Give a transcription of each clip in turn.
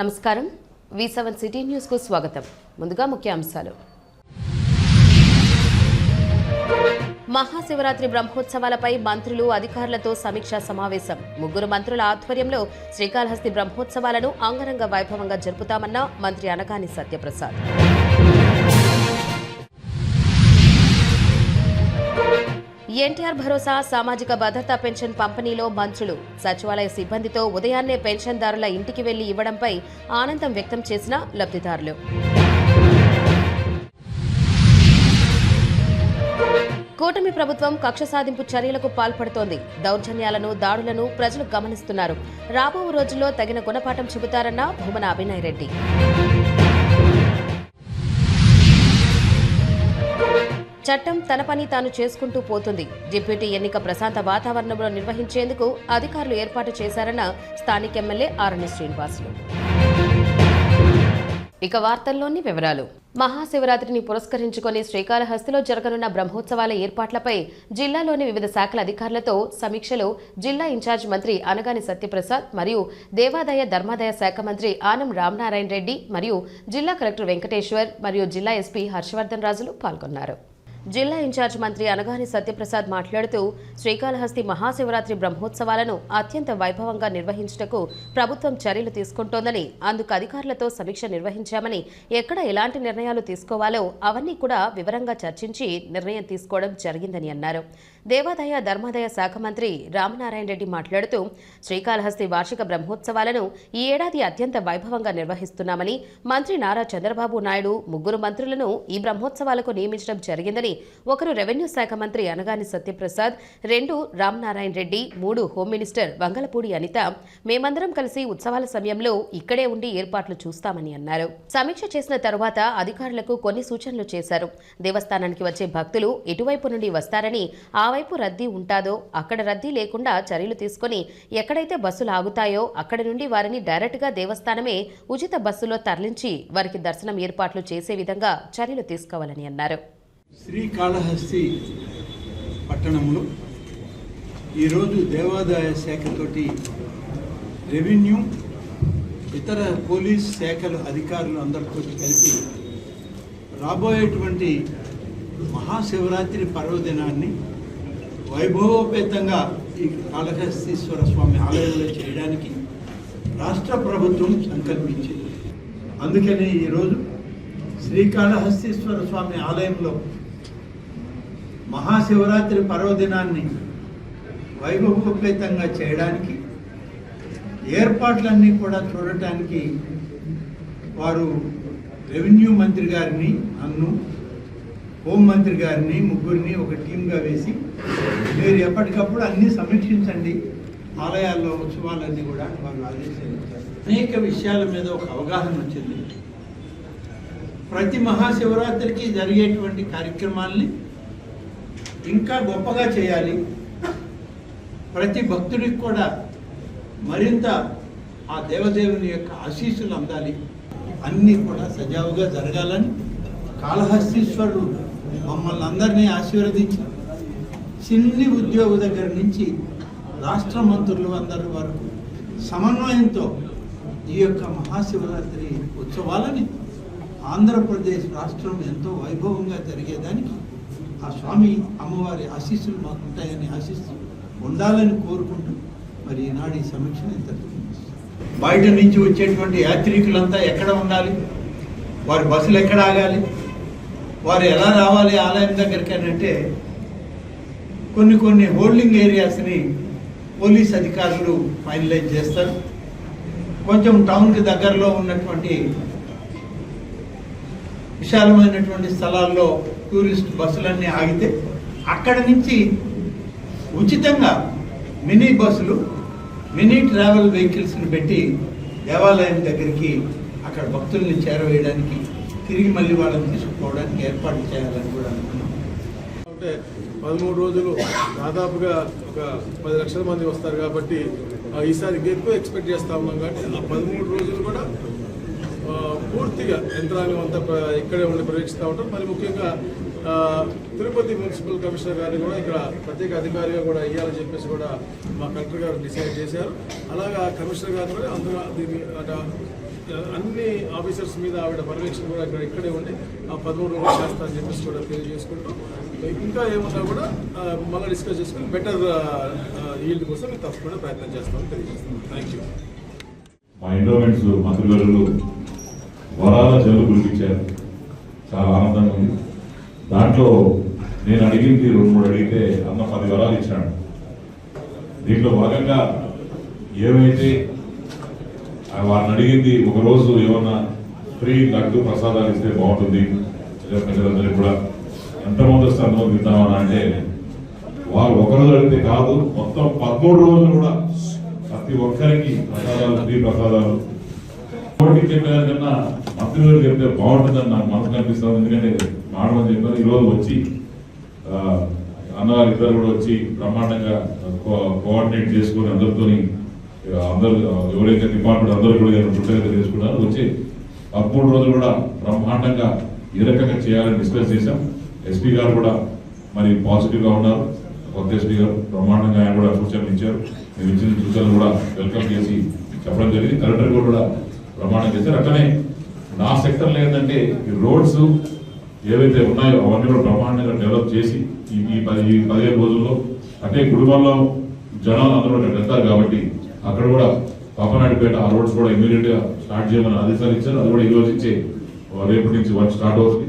నమస్కారం V7 city news కు స్వాగతం. ముందుగా ముఖ్యాంశాలు. మహాశివరాత్రి బ్రహ్మోత్సవాలపై మంత్రులు అధికారులతో సమీక్షా సమావేశం. 3 మంత్రుల ఆధ్వర్యంలో శ్రీకాళహస్తి బ్రహ్మోత్సవాలను అంగరంగ వైభవంగా జరుపుతామన్న మంత్రి అనగాని సత్యప్రసాద్. ఎన్టీఆర్ భరోసా సామాజిక భద్రతా పెన్షన్ పంపిణీలో మంత్రులు సచివాలయ సిబ్బందితో ఉదయాన్నే పెన్షన్దారుల ఇంటికి వెళ్లి ఇవ్వడంపై ఆనందం వ్యక్తం చేసిన లబ్ధిదారులు. కూటమి ప్రభుత్వం కక్ష సాధింపు చర్యలకు పాల్పడుతోంది. దౌర్జన్యాలను, దాడులను ప్రజలు గమనిస్తున్నారు. రాబో రోజుల్లో తగిన గుణపాఠం చెబుతారన్న భూమన అభినయ్ రెడ్డి. చట్టం తన పని తాను చేసుకుంటూ పోతుంది. డిప్యూటీ ఎన్నిక ప్రశాంత వాతావరణంలో నిర్వహించేందుకు అధికారులు ఏర్పాటు చేశారన్న స్థానిక ఎమ్మెల్యే ఆరణి శ్రీనివాసులు. ఇక వార్తల్లోని వివరాలు. మహాశివరాత్రిని పురస్కరించుకుని శ్రీకాళహస్తిలో జరగనున్న బ్రహ్మోత్సవాల ఏర్పాట్లపై జిల్లాలోని వివిధ శాఖల అధికారులతో సమీక్షలో జిల్లా ఇన్ఛార్జ్ మంత్రి అనగాని సత్యప్రసాద్ మరియు దేవాదాయ ధర్మాదాయ శాఖ మంత్రి ఆనం రామనారాయణ రెడ్డి మరియు జిల్లా కలెక్టర్ వెంకటేశ్వర్ మరియు జిల్లా ఎస్పీ హర్షవర్ధన్ రాజులు పాల్గొన్నారు. జిల్లా ఇన్ఛార్జ్ మంత్రి అనగాని సత్యప్రసాద్ మాట్లాడుతూ శ్రీకాళహస్తి మహాశివరాత్రి బ్రహ్మోత్సవాలను అత్యంత వైభవంగా నిర్వహించుటకు ప్రభుత్వం చర్యలు తీసుకుంటోందని, అందుకు అధికారులతో సమీక్ష నిర్వహించామని, ఎక్కడ ఎలాంటి నిర్ణయాలు తీసుకోవాలో అవన్నీ కూడా వివరంగా చర్చించి నిర్ణయం తీసుకోవడం జరిగిందని అన్నారు. దేవాదాయ ధర్మాదాయ శాఖ మంత్రి రామనారాయణ రెడ్డి మాట్లాడుతూ శ్రీకాళహస్తి వార్షిక బ్రహ్మోత్సవాలను ఈ ఏడాది అత్యంత వైభవంగా నిర్వహిస్తున్నామని, మంత్రి నారా చంద్రబాబు నాయుడు 3 మంత్రులను ఈ బ్రహ్మోత్సవాలకు నియమించడం జరిగిందని, 1 రెవెన్యూ శాఖ మంత్రి అనగాని సత్యప్రసాద్, 2 రామనారాయణ రెడ్డి, 3 హోం మినిస్టర్ వంగలపూడి అనిత, మేమందరం కలిసి ఉత్సవాల సమయంలో ఇక్కడే ఉండి ఏర్పాట్లు చూస్తామని అన్నారు. సమీక్ష చేసిన తరువాత అధికారులకు కొన్ని సూచనలు చేశారు. దేవస్థానానికి వచ్చే భక్తులు ఎటువైపు నుండి వస్తారని, ఆ వైపు రద్దీ ఉంటాదో అక్కడ రద్దీ లేకుండా చర్యలు తీసుకుని ఎక్కడైతే బస్సులు ఆగుతాయో అక్కడి నుండి వారిని డైరెక్ట్గా దేవస్థానమే ఉచిత బస్సులో తరలించి వారికి దర్శనం ఏర్పాట్లు చేసే విధంగా చర్యలు తీసుకోవాలని అన్నారు. శ్రీకాళహస్తి పట్టణంలో ఈరోజు దేవాదాయ శాఖతోటి రెవెన్యూ, ఇతర పోలీస్ శాఖల అధికారులు అందరితో కలిపి రాబోయేటువంటి మహాశివరాత్రి పర్వదినాన్ని వైభవోపేతంగా ఈ కాళహస్తీశ్వర స్వామి ఆలయంలో చేయడానికి రాష్ట్ర ప్రభుత్వం సంకల్పించింది. అందుకని ఈరోజు శ్రీకాళహస్తీశ్వర స్వామి ఆలయంలో మహాశివరాత్రి పర్వదినాన్ని వైభవోపేతంగా చేయడానికి ఏర్పాట్లన్నీ కూడా చూడటానికి వారు రెవెన్యూ మంత్రి గారిని, నన్ను, హోంమంత్రి గారిని, 3 ఒక టీంగా వేసి మీరు ఎప్పటికప్పుడు అన్నీ సమీక్షించండి, ఆలయాల్లో ఉత్సవాలన్నీ కూడా వారు ఆదేశించారు. అనేక విషయాల మీద ఒక అవగాహన వచ్చింది. ప్రతి మహాశివరాత్రికి జరిగేటువంటి కార్యక్రమాల్ని ఇంకా గొప్పగా చేయాలి, ప్రతి భక్తుడికి కూడా మరింత ఆ దేవదేవుని యొక్క ఆశీస్సులు అందాలి, అన్నీ కూడా సజావుగా జరగాలని కాళహస్తీశ్వరుడు మమ్మల్ని అందరినీ ఆశీర్వదించి చిన్ని ఉద్యోగ దగ్గర నుంచి రాష్ట్ర మంత్రులు అందరి వరకు సమన్వయంతో ఈ యొక్క మహాశివరాత్రి ఉత్సవాలని ఆంధ్రప్రదేశ్ రాష్ట్రం ఎంతో వైభవంగా జరిగేదానికి ఆ స్వామి అమ్మవారి ఆశీస్సులు మాకు ఉంటాయని ఆశిస్తూ ఉండాలని కోరుకుంటూ మరి ఈనాడు ఈ సమీక్షను ఇంత బయట నుంచి వచ్చేటువంటి యాత్రికులంతా ఎక్కడ ఉండాలి, వారి బస్సులు ఎక్కడ ఆగాలి, వారు ఎలా రావాలి ఆలయం దగ్గరికి అని అంటే కొన్ని హోల్డింగ్ ఏరియాస్ని పోలీస్ అధికారులు ఫైనలైజ్ చేస్తారు. కొంచెం టౌన్కి దగ్గరలో ఉన్నటువంటి విశాలమైనటువంటి స్థలాల్లో టూరిస్ట్ బస్సులన్నీ ఆగితే అక్కడి నుంచి ఉచితంగా మినీ బస్సులు, మినీ ట్రావెల్ వెహికల్స్ని పెట్టి దేవాలయం దగ్గరికి అక్కడ భక్తుల్ని చేరవేయడానికి, తిరిగి మళ్ళీ వాళ్ళని తీసుకుపోవడానికి ఏర్పాటు చేయాలని కూడా అనుకున్నాం. అంటే 13 రోజులు దాదాపుగా ఒక 10 లక్షల మంది వస్తారు కాబట్టి ఈసారి ఎక్కువ ఎక్స్పెక్ట్ చేస్తూ ఉన్నాం. కాబట్టి ఆ 13 రోజులు కూడా పూర్తిగా యంత్రాంగం అంతా ఇక్కడే ఉండి పరీక్షిస్తూ ఉంటారు. మరి ముఖ్యంగా తిరుపతి మున్సిపల్ కమిషనర్ గారిని కూడా ఇక్కడ ప్రత్యేక అధికారిగా కూడా ఇవ్వాలని చెప్పేసి కూడా మా కలెక్టర్ గారు డిసైడ్ చేశారు. అలాగా కమిషనర్ గారు కూడా అందులో దీన్ని అన్ని ఆఫీసర్స్ మీద ఆవిడ పర్యవేక్షణ కూడా ఇక్కడే ఉండి ఆ 13 రోజులు చేస్తారని చెప్పేసి కూడా తెలియజేసుకుంటూ ఇంకా ఏమన్నా కూడా మళ్ళీ డిస్కస్ చేసుకుని బెటర్ ఈల్డ్ కోసం మేము తప్పకుండా ప్రయత్నం చేస్తామని తెలియజేస్తాం. Thank you. మా ఎండోమెంట్స్ మంత్రివర్యులు వరాల చెరువు కురిపించారు, చాలా ఆనందంగా ఉంది. దాంట్లో నేను అడిగింది 2-3 అడిగితే అన్న 10 వరాలు ఇచ్చాడు. దీంట్లో భాగంగా ఏమైతే వారిని అడిగింది, ఒకరోజు ఏమన్నా ఫ్రీ లడ్డు ప్రసాదాలు ఇస్తే బాగుంటుంది ప్రజలందరికీ కూడా, ఎంతమంది వస్తే అంతమంది తింటామని అంటే వారు ఒకరోజు అడిగితే కాదు, మొత్తం 13 రోజులు కూడా ప్రతి ఒక్కరికి ప్రసాదాలు, ఫ్రీ ప్రసాదాలు. కోటి చెప్పేదానికన్నా మంత్రి గారు చెప్తే బాగుంటుందని నాకు మనసు కనిపిస్తుంది. ఎందుకంటే మాడమని చెప్పారు, ఈరోజు వచ్చి అన్నగారు ఇద్దరు కూడా వచ్చి బ్రహ్మాండంగా కోఆర్డినేట్ చేసుకుని అందరితో అందరూ ఎవరైతే డిపార్ట్మెంట్ అందరూ కూడా పుట్టగా చేసుకున్నారో వచ్చి 13 రోజులు కూడా బ్రహ్మాండంగా ఏ రకంగా చేయాలని డిస్కస్ చేశాం. ఎస్పీ గారు కూడా మరి పాజిటివ్గా ఉన్నారు. కొత్త ఎస్పీ గారు బ్రహ్మాండంగా ఆయన కూడా సూచనలు ఇచ్చారు. మేము ఇచ్చిన సూచనలు కూడా వెల్కమ్ చేసి చెప్పడం జరిగింది. కలెక్టర్ కూడా ప్రమాణం చేశారు. అట్లనే నా సెక్టర్లో ఏంటంటే ఈ రోడ్స్ ఏవైతే ఉన్నాయో అవన్నీ కూడా బ్రహ్మాండంగా డెవలప్ చేసి ఈ 15 రోజుల్లో, అంటే కుటుంబంలో జనాలు అందరూ అక్కడ వెళ్తారు కాబట్టి అక్కడ కూడా పాపనాయుడుపేట ఆ రోడ్స్ కూడా ఇమీడియట్ గా స్టార్ట్ చేయమని ఆదేశాలు ఇచ్చారు. అది కూడా ఈ రోజు ఇచ్చే రేపటి నుంచి వర్క్ స్టార్ట్ అవుతుంది.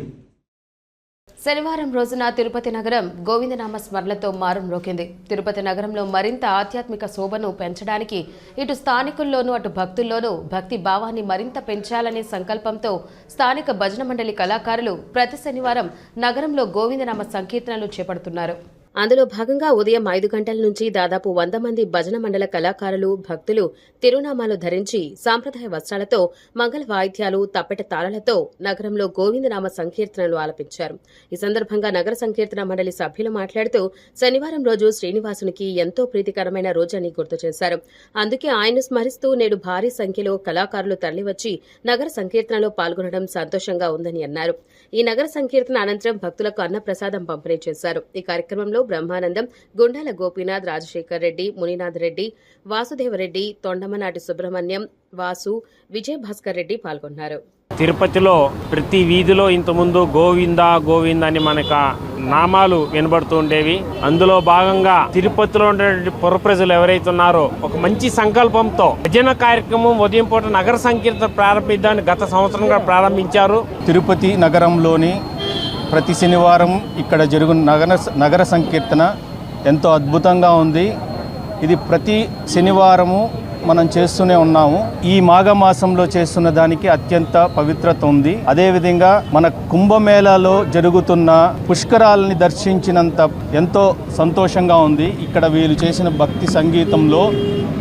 శనివారం రోజున తిరుపతి నగరం గోవిందనామ స్మరణలతో మారుమ్రోగింది. తిరుపతి నగరంలో మరింత ఆధ్యాత్మిక శోభను పెంచడానికి ఇటు స్థానికుల్లోనూ అటు భక్తుల్లోనూ భక్తి భావాన్ని మరింత పెంచాలనే సంకల్పంతో స్థానిక భజన మండలి కళాకారులు ప్రతి శనివారం నగరంలో గోవిందనామ సంకీర్తనలు చేపడుతున్నారు. అందులో భాగంగా ఉదయం 5 గంటల నుంచి దాదాపు 100 మంది భజన మండల కళాకారులు, భక్తులు తిరునామాలు ధరించి సాంప్రదాయ వస్త్రాలతో, మంగళ వాయిద్యాలు, తప్పెట తాళాలతో నగరంలో గోవిందనామ సంకీర్తనలు ఆలపించారు. ఈ సందర్భంగా నగర సంకీర్తన మండలి సభ్యులు మాట్లాడుతూ శనివారం రోజు శ్రీనివాసునికి ఎంతో ప్రీతికరమైన రోజని గుర్తు చేశారు. అందుకే ఆయన్ను స్మరిస్తూ నేడు భారీ సంఖ్యలో కళాకారులు తరలివచ్చి నగర సంకీర్తనలో పాల్గొనడం సంతోషంగా ఉందని అన్నారు. ఈ నగర సంకీర్తన అనంతరం భక్తులకు అన్నప్రసాదం పంపిణీ చేశారు. ఈ కార్యక్రమంలో బ్రహ్మానందం, గుండాల గోపీనాథ్, రాజశేఖర్ రెడ్డి, మునినాథ్ రెడ్డి, వాసుదేవరెడ్డి, తొండమనాటి సుబ్రహ్మణ్యం, వాసు, విజయభాస్కర్ రెడ్డి పాల్గొన్నారు. తిరుపతిలో ప్రతి వీధిలో ఇంతకుముందు గోవింద గోవింద అని మనకు నామాలు వినబడుతూ ఉండేవి. అందులో భాగంగా తిరుపతిలో ఉన్నటువంటి పుర ప్రజలు ఎవరైతే ఉన్నారో ఒక మంచి సంకల్పంతో భజన కార్యక్రమం ఉదయం పూట నగర సంకీర్తన ప్రారంభిద్దామని గత సంవత్సరంగా ప్రారంభించారు. తిరుపతి నగరంలోని ప్రతి శనివారం ఇక్కడ జరుగుతున్న నగర సంకీర్తన ఎంతో అద్భుతంగా ఉంది. ఇది ప్రతి శనివారము మనం చేస్తూనే ఉన్నాము. ఈ మాఘమాసంలో చేస్తున్న దానికి అత్యంత పవిత్రత ఉంది. అదేవిధంగా మన కుంభమేళాలో జరుగుతున్న పుష్కరాలని దర్శించినంత ఎంతో సంతోషంగా ఉంది. ఇక్కడ వీళ్ళు చేసిన భక్తి సంగీతంలో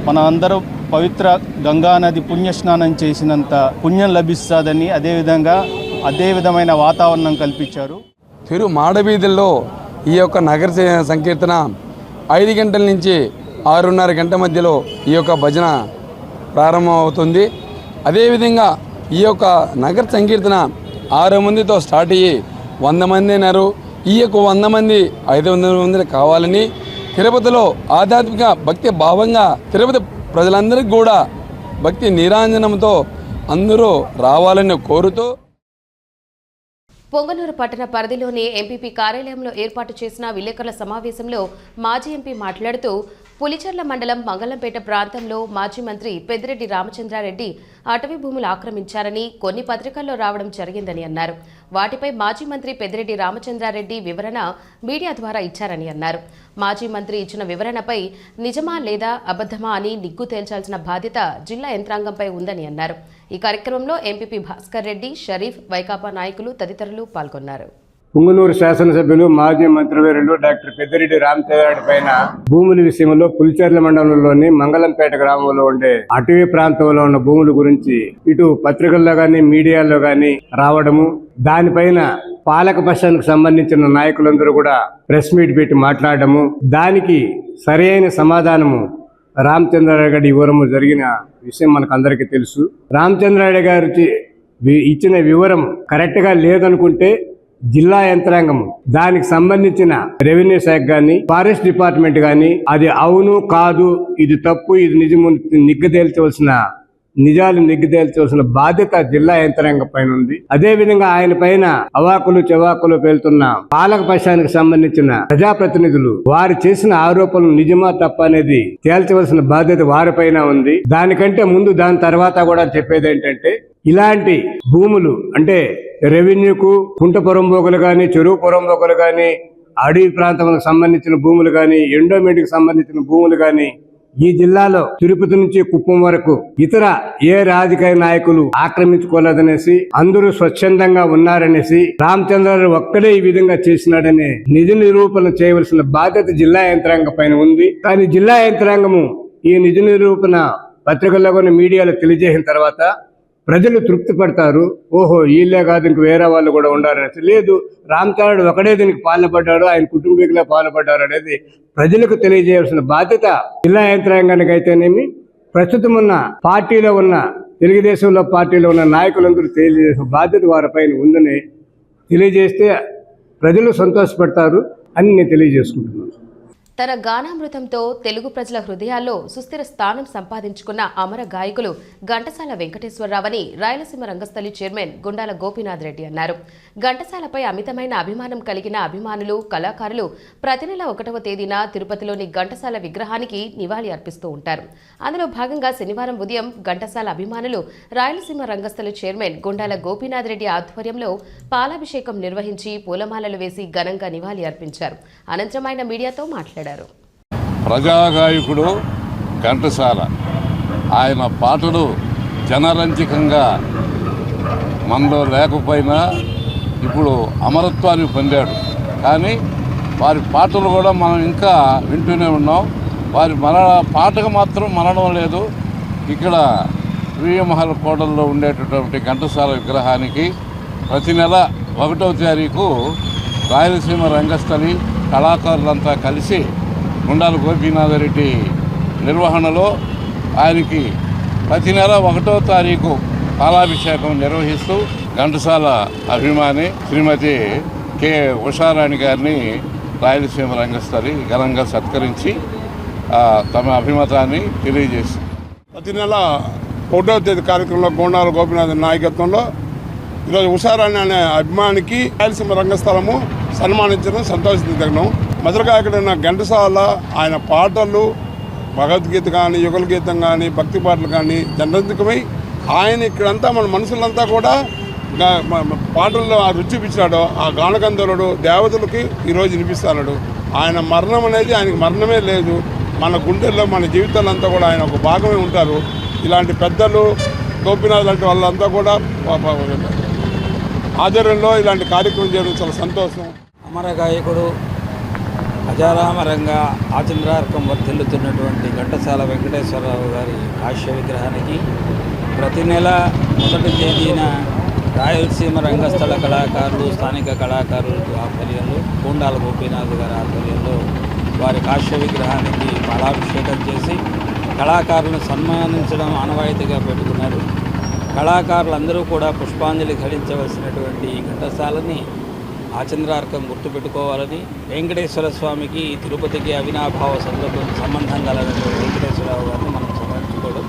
మన అందరూ పవిత్ర గంగానది పుణ్యస్నానం చేసినంత పుణ్యం లభిస్తుందని అదే విధమైన వాతావరణం కల్పించారు. తిరు మాడవీధుల్లో ఈ యొక్క నగర సంకీర్తన 5 గంటల నుంచి 6:30 గంటల మధ్యలో ఈ యొక్క భజన ప్రారంభం అవుతుంది. అదేవిధంగా ఈ యొక్క నగర సంకీర్తన 6 మందితో స్టార్ట్ అయ్యి 100 మంది అయినారు. ఈ యొక్క 100 మంది 500 మంది కావాలని తిరుపతిలో ఆధ్యాత్మిక భక్తి భావంగా తిరుపతి ప్రజలందరికీ కూడా భక్తి నీరాంజనంతో అందరూ రావాలని కోరుతూ పొంగనూరు పట్టణ పరిధిలోని ఎంపీపీ కార్యాలయంలో ఏర్పాటు చేసిన విలేకరుల సమావేశంలో మాజీ ఎంపీ మాట్లాడుతూ పులిచెర్ల మండలం మంగళంపేట ప్రాంతంలో మాజీ మంత్రి పెద్దిరెడ్డి రామచంద్రారెడ్డి అటవీ భూములు ఆక్రమించారని కొన్ని పత్రికల్లో రావడం జరిగిందని అన్నారు. వాటిపై మాజీ మంత్రి పెద్దిరెడ్డి రామచంద్రారెడ్డి వివరణ మీడియా ద్వారా ఇచ్చారని అన్నారు. మాజీ మంత్రి ఇచ్చిన వివరణపై నిజమా లేదా అబద్ధమా అని నిగ్గు తేల్చాల్సిన బాధ్యత జిల్లా యంత్రాంగంపై ఉందని అన్నారు. ఈ కార్యక్రమంలో ఎంపీపీ భాస్కర్ రెడ్డి, షరీఫ్, వైకాపా నాయకులు తదితరులు పాల్గొన్నారు. పుంగనూరు శాసనసభ్యులు మాజీ మంత్రివర్యులు డాక్టర్ పెద్దిరెడ్డి రామచంద్రారెడ్డి పైన భూముల విషయంలో పులిచెర్ల మండలంలోని మంగళంపేట గ్రామంలో ఉండే అటవీ ప్రాంతంలో ఉన్న భూముల గురించి ఇటు పత్రికల్లో గాని మీడియాలో గాని రావడము, దానిపైన పాలకపక్షానికి సంబంధించిన నాయకులందరూ కూడా ప్రెస్ మీట్ పెట్టి మాట్లాడము, దానికి సరైన సమాధానము రామచంద్రారెడ్డి గారి ఇవ్వడము జరిగిన విషయం మనకు అందరికీ తెలుసు. రామచంద్రారెడ్డి గారి ఇచ్చిన వివరం కరెక్ట్ గా లేదనుకుంటే జిల్లా యంత్రాంగం దానికి సంబంధించిన రెవెన్యూ శాఖ గాని ఫారెస్ట్ డిపార్ట్మెంట్ గాని అది అవును కాదు, ఇది తప్పు, ఇది నిజము నిగ్గదేల్చవలసిన నిజాలు నిగ్గుదేల్చాల్సిన బాధ్యత జిల్లా యంత్రాంగం పైన ఉంది. అదే విధంగా ఆయన పైన అవాకులు చెవాకులు పేలుతున్న పాలక పక్షానికి సంబంధించిన ప్రజాప్రతినిధులు వారు చేసిన ఆరోపణలు నిజమా తప్ప అనేది తేల్చవలసిన బాధ్యత వారిపైన ఉంది. దానికంటే ముందు దాని తర్వాత కూడా చెప్పేది ఏంటంటే, ఇలాంటి భూములు అంటే రెవెన్యూకు కుంట పొరంబోకులు కానీ, చెరువు పొరంబోకులు కానీ, అడవి ప్రాంతాలకు సంబంధించిన భూములు కానీ, ఎండోమెంట్కి సంబంధించిన భూములు కానీ ఈ జిల్లాలో తిరుపతి నుంచి కుప్పం వరకు ఇతర ఏ రాజకీయ నాయకులు ఆక్రమించుకోలేదనేసి, అందరూ స్వచ్ఛందంగా ఉన్నారనేసి, రామచంద్రరావు ఒక్కడే ఈ విధంగా చేసినాడనే నిజ నిరూపణ చేయవలసిన బాధ్యత జిల్లా యంత్రాంగం పైన ఉంది. కానీ జిల్లా యంత్రాంగము ఈ నిజ నిరూపణ పత్రికల్లో కొన్ని మీడియాలో తెలియజేసిన తర్వాత ప్రజలు తృప్తి పడతారు. ఓహో, వీళ్ళే కాదు ఇంక వేరే వాళ్ళు కూడా ఉండారనేసి. లేదు, రామచంద్రుడు ఒకడే దీనికి పాల్పడ్డాడు, ఆయన కుటుంబీకులే పాల్పడ్డారు అనేది ప్రజలకు తెలియజేయాల్సిన బాధ్యత జిల్లా యంత్రాంగానికి అయితేనేమి, ప్రస్తుతం ఉన్న పార్టీలో ఉన్న తెలుగుదేశంలో పార్టీలో ఉన్న నాయకులందరూ తెలియజేసిన బాధ్యత వారిపైన ఉందని తెలియజేస్తే ప్రజలు సంతోషపడతారు అని నేను తెలియజేసుకుంటున్నాను. తన గానామృతంతో తెలుగు ప్రజల హృదయాల్లో సుస్థిర స్థానం సంపాదించుకున్న అమర గాయకులు ఘంటసాల వెంకటేశ్వరరావని రాయలసీమ రంగస్థలి చైర్మన్ గుండాల గోపీనాథ్ రెడ్డి అన్నారు. ఘంటసాలపై అమితమైన అభిమానం కలిగిన అభిమానులు, కళాకారులు ప్రతి నెల 1వ తేదీన తిరుపతిలోని ఘంటసాల విగ్రహానికి నివాళి అర్పిస్తూ ఉంటారు. అందులో భాగంగా శనివారం ఉదయం ఘంటసాల అభిమానులు రాయలసీమ రంగస్థలి చైర్మన్ గుండాల గోపీనాథ్ రెడ్డి ఆధ్వర్యంలో పాలాభిషేకం నిర్వహించి పూలమాలలు వేసి ఘనంగా నివాళి అర్పించారు. అనంతరం ఆయన మీడియాతో మాట్లాడారు. ప్రజాగాయకుడు ఘంటసాల, ఆయన పాటలు జనరంజకంగా మనలో లేకపోయినా ఇప్పుడు అమరత్వాన్ని పొందాడు. కానీ వారి పాటలు కూడా మనం ఇంకా వింటూనే ఉన్నాం. వారి పాటకు మాత్రం మరణం లేదు. ఇక్కడ వీయమహల్ కోటల్లో ఉండేటటువంటి ఘంటసాల విగ్రహానికి ప్రతి నెల 1వ తారీఖు రాయలసీమ రంగస్థలి కళాకారులంతా కలిసి గుండాల గోపీనాథ్ రెడ్డి నిర్వహణలో ఆయనకి ప్రతి నెల 1వ తారీఖు పాలాభిషేకం నిర్వహిస్తూ ఘంటసాల అభిమాని శ్రీమతి కె ఉషారాణి గారిని రాయలసీమ రంగస్థలి ఘనంగా సత్కరించి తమ అభిమతాన్ని తెలియజేసింది. ప్రతి నెల 1వ తేదీ కార్యక్రమంలో గుండాల గోపీనాథ్ నాయకత్వంలో ఈరోజు ఉషారాణి అనే అభిమానికి రాయలసీమ రంగస్థలము సన్మానించడం సంతోషించదగినం. మధురగాయకుడైన ఘంటసాల ఆయన పాటలు, భగవద్గీత కానీ, యుగల గీతం కానీ, భక్తి పాటలు కానీ జనరంజకమై ఆయన ఇక్కడంతా మన మనుషులంతా కూడా పాటల్లో ఆ రుచి పిచ్చాడు. ఆ గానగంధర్వుడు దేవతలకి ఈరోజు వినిపిస్తాడు. ఆయన మరణం అనేది ఆయనకి మరణమే లేదు. మన గుండెల్లో, మన జీవితాలంతా కూడా ఆయన ఒక భాగమే ఉంటారు. ఇలాంటి పెద్దలు గోపీనాథ్ లాంటి వాళ్ళంతా కూడా ఆధ్వర్యంలో ఇలాంటి కార్యక్రమం చేయడం చాలా సంతోషం. అమర గాయకుడు అజారామరంగా ఆచంద్రార్కం వర్ధిల్లుతున్నటువంటి ఘంటసాల వెంకటేశ్వరరావు గారి హాస్య విగ్రహానికి ప్రతి నెల 1వ తేదీన రాయలసీమ రంగస్థల కళాకారులు, స్థానిక కళాకారుల ఆధ్వర్యంలో గుండాల గోపీనాథ్ గారి ఆధ్వర్యంలో వారి హాస్య విగ్రహానికి పాలాభిషేకం చేసి కళాకారులను సన్మానించడం ఆనవాయితీగా పెట్టుకున్నారు. కళాకారులందరూ కూడా పుష్పాంజలి ఘటించవలసినటువంటి ఘంటసాలని ఆచంద్రార్కం గుర్తుపెట్టుకోవాలని, వెంకటేశ్వర స్వామికి తిరుపతికి అవినాభావ సంబంధం కలగని వెంకటేశ్వరరావు గారిని మనం స్మరించుకోవడం.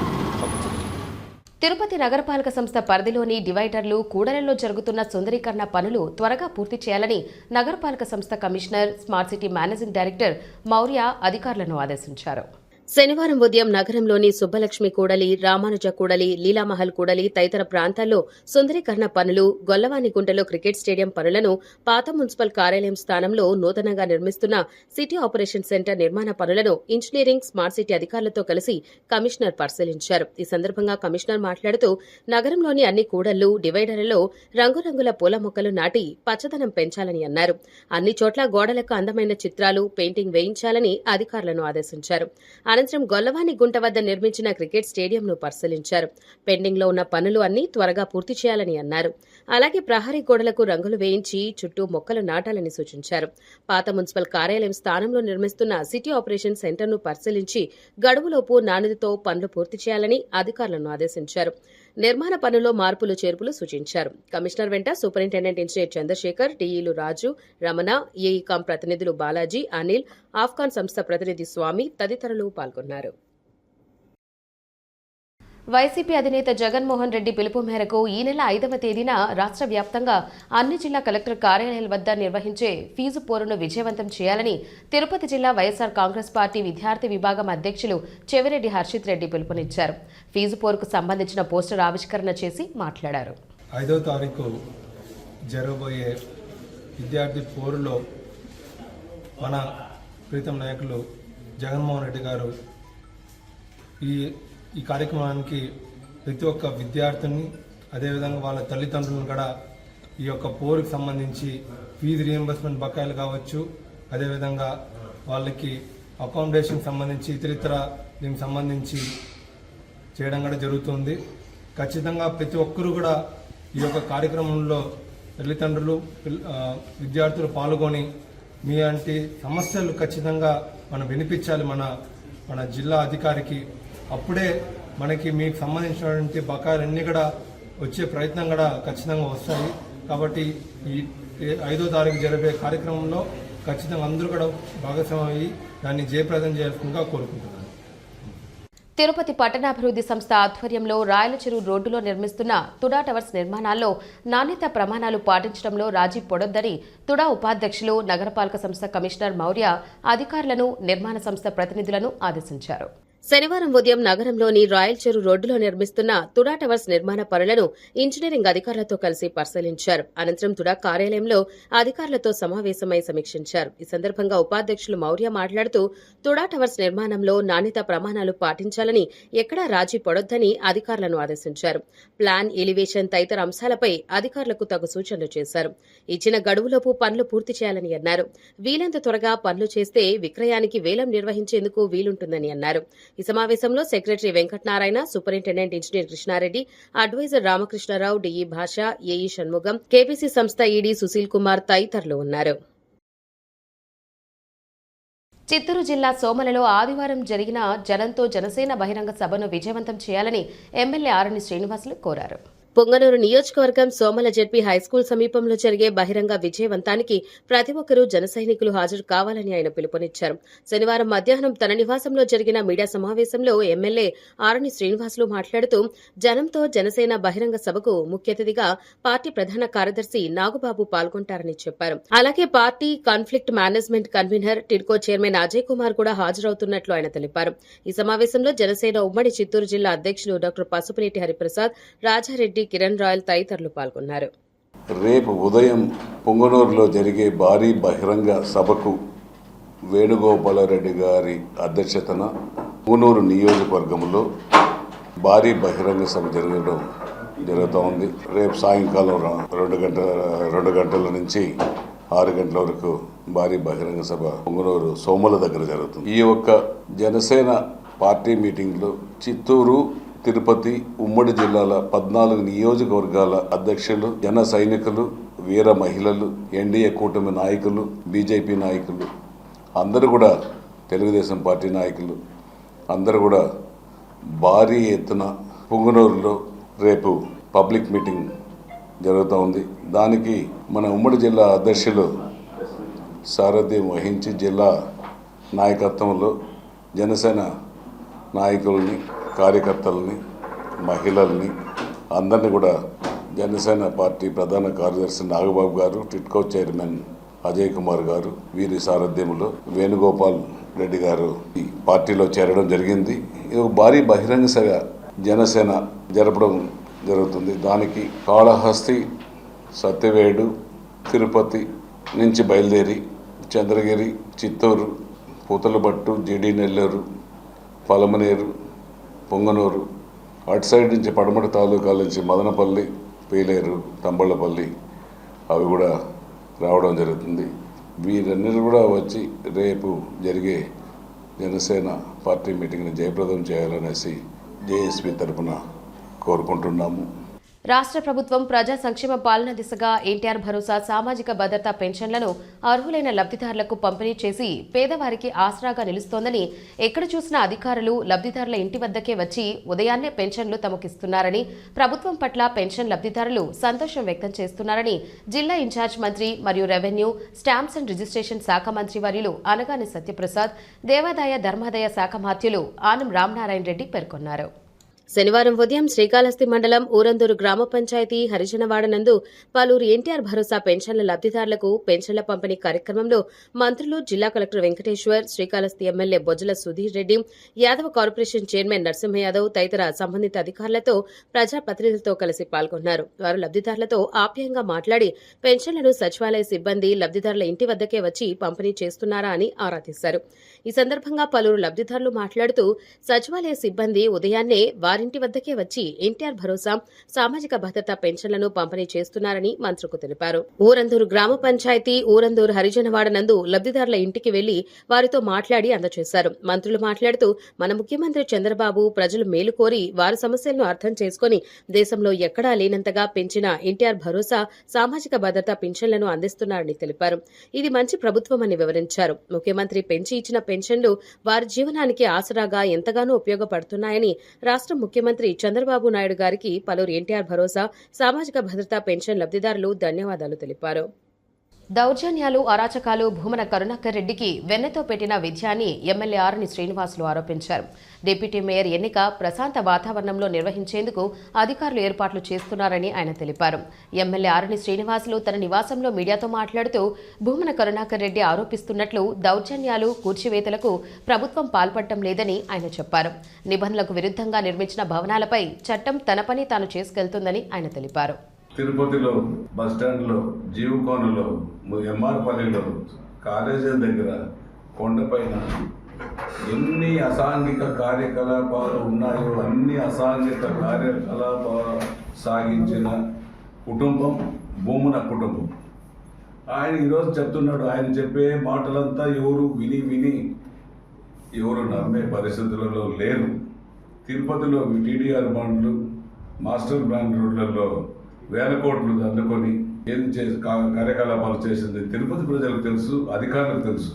తిరుపతి నగరపాలక సంస్థ పరిధిలోని డివైడర్లు, కూడలలో జరుగుతున్న సుందరీకరణ పనులు త్వరగా పూర్తి చేయాలని నగరపాలక సంస్థ commissioner, smart city managing director Maurya అధికారులను ఆదేశించారు. శనివారం ఉదయం నగరంలోని సుబ్బలక్ష్మి కూడలి, రామానుజ కూడలి, లీలామహల్ కూడలి తదితర ప్రాంతాల్లో సుందరీకరణ పనులు, గొల్లవానిగుంటలో క్రికెట్ స్టేడియం పనులను, పాత మున్సిపల్ కార్యాలయం స్థానంలో నూతనంగా నిర్మిస్తున్న సిటీ ఆపరేషన్ సెంటర్ నిర్మాణ పనులను ఇంజనీరింగ్, స్మార్ట్ సిటీ అధికారులతో కలిసి కమిషనర్ పరిశీలించారు. ఈ సందర్భంగా కమిషనర్ మాట్లాడుతూ నగరంలోని అన్ని కూడళ్లు, డివైడర్లలో రంగురంగుల పూల మొక్కలు నాటి పచ్చదనం పెంచాలని అన్నారు. అన్ని చోట్ల గోడలకు అందమైన చిత్రాలు, పెయింటింగ్ వేయించాలని అధికారులను ఆదేశించారు. అనంతరం గొల్లవాని గుంట వద్ద నిర్మించిన క్రికెట్ స్టేడియంను పరిశీలించారు. పెండింగ్లో ఉన్న పనులు అన్ని త్వరగా పూర్తి చేయాలని అన్నారు. అలాగే ప్రహరీ గోడలకు రంగులు వేయించి చుట్టూ మొక్కలు నాటాలని సూచించారు. పాత మున్సిపల్ కార్యాలయం స్థానంలో నిర్మిస్తున్న సిటీ ఆపరేషన్ సెంటర్ను పరిశీలించి గడువులోపు నాణ్యతతో పనులు పూర్తి చేయాలని అధికారులను ఆదేశించారు. నిర్మాణ పనుల్లో మార్పులు, చేర్పులు సూచించారు. కమిషనర్ వెంట సూపరింటెండెంట్ ఇంజనీర్ చంద్రశేఖర్, టీఈలు రాజు, రమణ, ఏఈకాం ప్రతినిధులు బాలాజీ, అనిల్, ఆఫ్ఘాన్ సంస్థ ప్రతినిధి స్వామి తదితరులు పాల్గొన్నారు. వైసీపీ అధినేత జగన్మోహన్ రెడ్డి పిలుపు మేరకు ఈ నెల 5వ తేదీన రాష్ట్ర వ్యాప్తంగా అన్ని జిల్లా కలెక్టర్ కార్యాలయాల వద్ద నిర్వహించే ఫీజు పోరును విజయవంతం చేయాలని తిరుపతి జిల్లా వైఎస్ఆర్ కాంగ్రెస్ పార్టీ విద్యార్థి విభాగం అధ్యక్షులు చెవిరెడ్డి హర్షిత్ రెడ్డి పిలుపునిచ్చారు. ఫీజు పోరుకు సంబంధించిన పోస్టర్ ఆవిష్కరణ చేసి మాట్లాడారు. 5వ తారీఖు జరగబోయే విద్యార్థి పోరులో మన ప్రీతం నాయకులు జగన్మోహన్ రెడ్డి గారు ఈ కార్యక్రమానికి ప్రతి ఒక్క విద్యార్థిని అదేవిధంగా వాళ్ళ తల్లిదండ్రులను కూడా ఈ యొక్క పోరుకు సంబంధించి ఫీజు రీయింబర్స్మెంట్ బకాయిలు కావచ్చు, అదేవిధంగా వాళ్ళకి అకామిడేషన్ సంబంధించి ఇతరితర దీనికి సంబంధించి చేయడం కూడా జరుగుతుంది. ఖచ్చితంగా ప్రతి ఒక్కరూ కూడా ఈ యొక్క కార్యక్రమంలో తల్లిదండ్రులు విద్యార్థులు పాల్గొని మీ వంటి సమస్యలు ఖచ్చితంగా మనం వినిపించాలి మన జిల్లా అధికారికి. అప్పుడే మనకి మీకు సంబంధించినటువంటి బకాయిలన్నీ కూడా వచ్చే ప్రయత్నం కూడా ఖచ్చితంగా వస్తాయి. కాబట్టి ఈ 5వ తారీఖు జరిగే కార్యక్రమంలో ఖచ్చితంగా అందరూ కూడా భాగస్వామ్యం అయ్యి దాన్ని జయప్రదం చేయాల్సిందిగా కోరుకుంటున్నాను. తిరుపతి పట్టణాభివృద్ధి సంస్థ ఆధ్వర్యంలో రాయలచెరువు రోడ్డులో నిర్మిస్తున్న తుడా టవర్స్ నిర్మాణాల్లో నాణ్యత ప్రమాణాలు పాటించడంలో రాజీ పడొద్దని తుడా ఉపాధ్యక్షులు నగరపాలక సంస్థ కమిషనర్ మౌర్య అధికారులను, నిర్మాణ సంస్థ ప్రతినిధులను ఆదేశించారు. శనివారం ఉదయం నగరంలోని రాయల్ చెరువు రోడ్డులో నిర్మిస్తున్న తుడా టవర్స్ నిర్మాణ పనులను ఇంజనీరింగ్ అధికారులతో కలిసి పరిశీలించారు. అనంతరం తుడా కార్యాలయంలో అధికారులతో సమావేశమై సమీక్షించారు. ఈ సందర్భంగా ఉపాధ్యక్షులు మౌర్య మాట్లాడుతూ తుడా టవర్స్ నిర్మాణంలో నాణ్యత ప్రమాణాలు పాటించాలని, ఎక్కడా రాజీ పడొద్దని అధికారులను ఆదేశించారు. ప్లాన్, ఎలివేషన్ తదితర అంశాలపై అధికారులకు తగు సూచనలు చేశారు. ఇచ్చిన గడువులోపు పనులు పూర్తి చేయాలని అన్నారు. వీలంత త్వరగా పనులు చేస్తే విక్రయానికి వేలం నిర్వహించేందుకు వీలుంటుందని అన్నారు. ఈ సమావేశంలో secretary Venkatanarayana, superintendent engineer Krishnareddy, advisor Ramakrishnarao, DE Basha, AE Shanmugam, KPC సంస్థ ఈడీ సుశీల్ కుమార్ తదితరులు ఉన్నారు. చిత్తూరు జిల్లా సోమలలో ఆదివారం జరిగిన జనంతో జనసేన బహిరంగ సభను విజయవంతం చేయాలని ఎమ్మెల్యే ఆరణి శ్రీనివాసులు కోరారు. పొంగనూరు నియోజకవర్గం సోమల జెడ్పీ హైస్కూల్ సమీపంలో జరిగే బహిరంగ విజయవంతానికి ప్రతి ఒక్కరూ జన సైనికులు హాజరు కావాలని ఆయన పిలుపునిచ్చారు. శనివారం మధ్యాహ్నం తన నివాసంలో జరిగిన మీడియా సమావేశంలో ఎమ్మెల్యే ఆరణి శ్రీనివాసులు మాట్లాడుతూ జనంతో జనసేన బహిరంగ సభకు ముఖ్య అతిథిగా పార్టీ ప్రధాన కార్యదర్శి నాగుబాబు పాల్గొంటారని చెప్పారు. అలాగే party conflict management convener TIDCO chairman Ajay Kumar కూడా హాజరవుతున్నట్లు ఆయన తెలిపారు. ఈ సమావేశంలో జనసేన ఉమ్మడి చిత్తూరు జిల్లా అధ్యక్షులు డాక్టర్ పసుపునేటి హరిప్రసాద్, రాజారెడ్డి, కిరణ్ రాయల్ తదితరులు పాల్గొన్నారు. రేపు ఉదయం పొంగనూరులో జరిగే భారీ బహిరంగ సభకు వేణుగోపాలరెడ్డి గారి అధ్యక్షతన పొంగనూరు నియోజకవర్గంలో భారీ బహిరంగ సభ జరుగుతోంది. రేపు సాయంకాలం 2 గంటల నుంచి 6 గంటల వరకు భారీ బహిరంగ సభ పొంగనూరు సోమల దగ్గర జరుగుతుంది. ఈ యొక్క జనసేన పార్టీ మీటింగ్లో చిత్తూరు, తిరుపతి ఉమ్మడి జిల్లాల 14 నియోజకవర్గాల అధ్యక్షులు, జన సైనికులు, వీర మహిళలు, ఎన్డీఏ కూటమి నాయకులు, బీజేపీ నాయకులు అందరూ కూడా, తెలుగుదేశం పార్టీ నాయకులు అందరూ కూడా భారీ ఎత్తున పొంగనూరులో రేపు పబ్లిక్ మీటింగ్ జరుగుతూ ఉంది. దానికి మన ఉమ్మడి జిల్లా అధ్యక్షులు సారథ్యం వహించి జిల్లా నాయకత్వంలో జనసేన నాయకుల్ని, కార్యకర్తలని, మహిళల్ని అందరినీ కూడా జనసేన పార్టీ ప్రధాన కార్యదర్శి నాగబాబు గారు, టిడ్కో చైర్మన్ అజయ్ కుమార్ గారు, వీరి సారథ్యంలో వేణుగోపాల్ రెడ్డి గారు ఈ పార్టీలో చేరడం జరిగింది. ఇది ఒక భారీ బహిరంగ సభ జనసేన జరపడం జరుగుతుంది. దానికి కాళహస్తి, సత్యవేడు, తిరుపతి నుంచి బయలుదేరి చంద్రగిరి, చిత్తూరు, పూతలపట్టు, జీడి నెల్లూరు, పలమనేరు, పొంగనూరు, అటు సైడ్ నుంచి పడమటి తాలూకాల నుంచి మదనపల్లి, పీలేరు, తంబళ్ళపల్లి అవి కూడా రావడం జరుగుతుంది. వీరన్నీ కూడా వచ్చి రేపు జరిగే జనసేన పార్టీ మీటింగ్ని జయప్రదం చేయాలనేసి జేఎస్పీ తరఫున కోరుకుంటున్నాము. రాష్ట్ర ప్రభుత్వం ప్రజా సంక్షేమ పాలన దిశగా ఎన్టీఆర్ భరోసా సామాజిక భద్రతా పెన్షన్లను అర్హులైన లబ్ధిదారులకు పంపిణీ చేసి పేదవారికి ఆసరాగా నిలుస్తోందని, ఎక్కడ చూసినా అధికారులు లబ్ధిదారుల ఇంటి వద్దకే వచ్చి ఉదయాన్నే పెన్షన్లు తమకిస్తున్నారని, ప్రభుత్వం పట్ల పెన్షన్ లబ్ధిదారులు సంతోషం వ్యక్తం చేస్తున్నారని జిల్లా ఇన్ఛార్జ్ మంత్రి మరియు రెవెన్యూ, స్టాంప్స్ అండ్ రిజిస్ట్రేషన్ శాఖ మంత్రి వర్యులు అనగాని సత్యప్రసాద్, దేవాదాయ ధర్మాదాయ శాఖ మాత్యులు ఆనం రామనారాయణ రెడ్డి పేర్కొన్నారు. శనివారం ఉదయం శ్రీకాళహస్తి మండలం ఊరందూరు గ్రామ పంచాయతీ హరిజనవాడ నందు పలువురు ఎన్టీఆర్ భరోసా పెన్షన్ల లబ్దిదారులకు పెన్షన్ల పంపిణీ కార్యక్రమంలో మంత్రులు, జిల్లా collector Venkateshwar, Srikalahasti MLA Bojjala Sudheer Reddy, Yadava corporation chairman Narasimha Yadav తదితర సంబంధిత అధికారులతో, ప్రజాప్రతినిధులతో కలిసి పాల్గొన్నారు. వారు లబ్దిదారులతో ఆప్యాయంగా మాట్లాడి పెన్షన్లను సచివాలయ సిబ్బంది లబ్దిదారుల ఇంటి వద్దకే వచ్చి పంపిణీ చేస్తున్నారా అని ఆరా తీశారు. ఈ సందర్భంగా పలువురు లబ్దిదారులు మాట్లాడుతూ సచివాలయ సిబ్బంది ఉదయాన్నే వారింటి వద్దకే వచ్చి ఎన్టీఆర్ భరోసా, సామాజిక భద్రతా పెన్షన్లను పంపిణీ చేస్తున్నారని మంత్రులకు తెలిపారు. ఊరందూరు గ్రామ పంచాయతీ ఊరందూరు హరిజనవాడ నందు లబ్దిదారుల ఇంటికి వెళ్లి వారితో మాట్లాడి అందజేశారు. మంత్రులు మాట్లాడుతూ మన ముఖ్యమంత్రి చంద్రబాబు ప్రజలు మేలు కోరి వారి సమస్యలను అర్థం చేసుకుని దేశంలో ఎక్కడా లేనంతగా పెంచిన ఎన్టీఆర్ భరోసా, సామాజిక భద్రతా పెన్షన్లను అందిస్తున్నారని తెలిపారు. ఇది మంచి ప్రభుత్వమని వివరించారు. ముఖ్యమంత్రి పెంచి ఇచ్చిన పెన్షన్లు వారి జీవనానికి ఆసరాగా ఎంతగానో ఉపయోగపడుతున్నాయని రాష్ట్ర ముఖ్యమంత్రి చంద్రబాబు నాయుడు గారికి పలువురు ఎన్టీఆర్ భరోసా, సామాజిక భద్రతా పెన్షన్ లబ్దిదారులు ధన్యవాదాలు తెలిపారు. దౌర్జన్యాలు, అరాచకాలు భూమన కరుణాకర్ రెడ్డికి వెన్నెతో పెట్టిన విజయాన్ని ఎమ్మెల్యే ఆరణి శ్రీనివాసులు ఆరోపించారు. డిప్యూటీ మేయర్ ఎన్నిక ప్రశాంత వాతావరణంలో నిర్వహించేందుకు అధికారులు ఏర్పాట్లు చేస్తున్నారని ఆయన తెలిపారు. ఎమ్మెల్యే ఆరణి శ్రీనివాసులు తన నివాసంలో మీడియాతో మాట్లాడుతూ భూమన కరుణాకర్ రెడ్డి ఆరోపిస్తున్నట్లు దౌర్జన్యాలు, కూర్చివేతలకు ప్రభుత్వం పాల్పడటం లేదని ఆయన చెప్పారు. నిబంధనలకు విరుద్ధంగా నిర్మించిన భవనాలపై చట్టం తన పని తాను చేసుకెళ్తుందని ఆయన తెలిపారు. తిరుపతిలో బస్టాండ్లో, జీవకోనలో, ఎంఆర్పల్లిలో, కాలేజీల దగ్గర, కొండపైన ఎన్ని అసాంఘిక కార్యకలాపాలు ఉన్నాయో అన్ని అసాంఘిక కార్యకలాపాలు సాగించిన కుటుంబం భూమన కుటుంబం. ఆయన ఈరోజు చెప్తున్నాడు, ఆయన చెప్పే మాటలంతా ఎవరు విని ఎవరు నమ్మే పరిస్థితులలో లేరు. తిరుపతిలో టీడీఆర్ బాండ్లు, మాస్టర్ ప్లాన్ రోడ్లలో వేల కోట్లు అందుకొని ఏం కార్యకలాపాలు చేసింది తిరుపతి ప్రజలకు తెలుసు, అధికారులకు తెలుసు.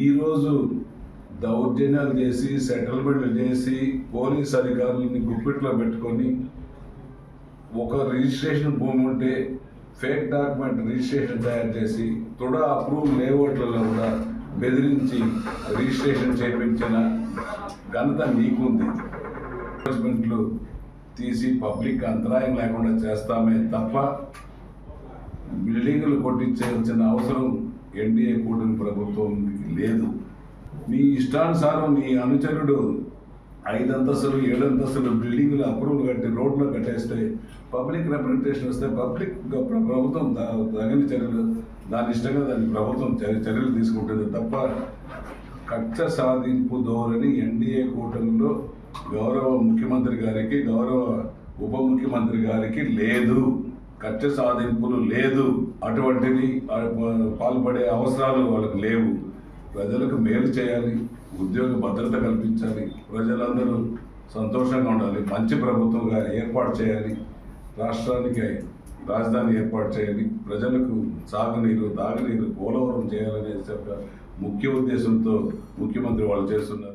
ఈరోజు దౌర్జన్యాలు చేసి, సెటిల్మెంట్లు చేసి, పోలీస్ అధికారులని గుప్పిట్లో పెట్టుకొని ఒక రిజిస్ట్రేషన్ భూమి ఉంటే ఫేక్ డాక్యుమెంట్ రిజిస్ట్రేషన్ తయారు చేసి తుడా అప్రూవ్ లేఅవుట్లలో కూడా బెదిరించి రిజిస్ట్రేషన్ చేయించిన ఘనత నీకుంది. ఇన్వెస్ట్మెంట్లు తీసి పబ్లిక్ అంతరాయం లేకుండా చేస్తామే తప్ప బిల్డింగులు కొట్టించాల్సిన అవసరం ఎన్డీఏ కూటమి ప్రభుత్వం లేదు. నీ ఇష్టానుసారం నీ అనుచరుడు 5 అంతస్తులు 7 అంతస్తులు బిల్డింగులు అప్రూవల్ కట్టి రోడ్లో కట్టేస్తే పబ్లిక్ రిప్రజెంటేషన్ వస్తే ప్రభుత్వం తగిన చర్యలు దాని ఇష్టంగా దాని ప్రభుత్వం చర్యలు తీసుకుంటుంది తప్ప కక్ష సాధింపు ధోరణి ఎన్డీఏ కూటమిలో గౌరవ ముఖ్యమంత్రి గారికి, గౌరవ ఉప ముఖ్యమంత్రి గారికి లేదు. కక్ష సాధింపులు లేదు. అటువంటిది పాల్పడే అవసరాలు వాళ్ళకు లేవు. ప్రజలకు మేలు చేయాలి, ఉద్యోగ భద్రత కల్పించాలి, ప్రజలందరూ సంతోషంగా ఉండాలి, మంచి ప్రభుత్వంగా ఏర్పాటు చేయాలి, రాష్ట్రానికి రాజధాని ఏర్పాటు చేయాలి, ప్రజలకు సాగునీరు, తాగునీరు, పోలవరం చేయాలనే ముఖ్య ఉద్దేశంతో ముఖ్యమంత్రి వాళ్ళు చేస్తున్నారు.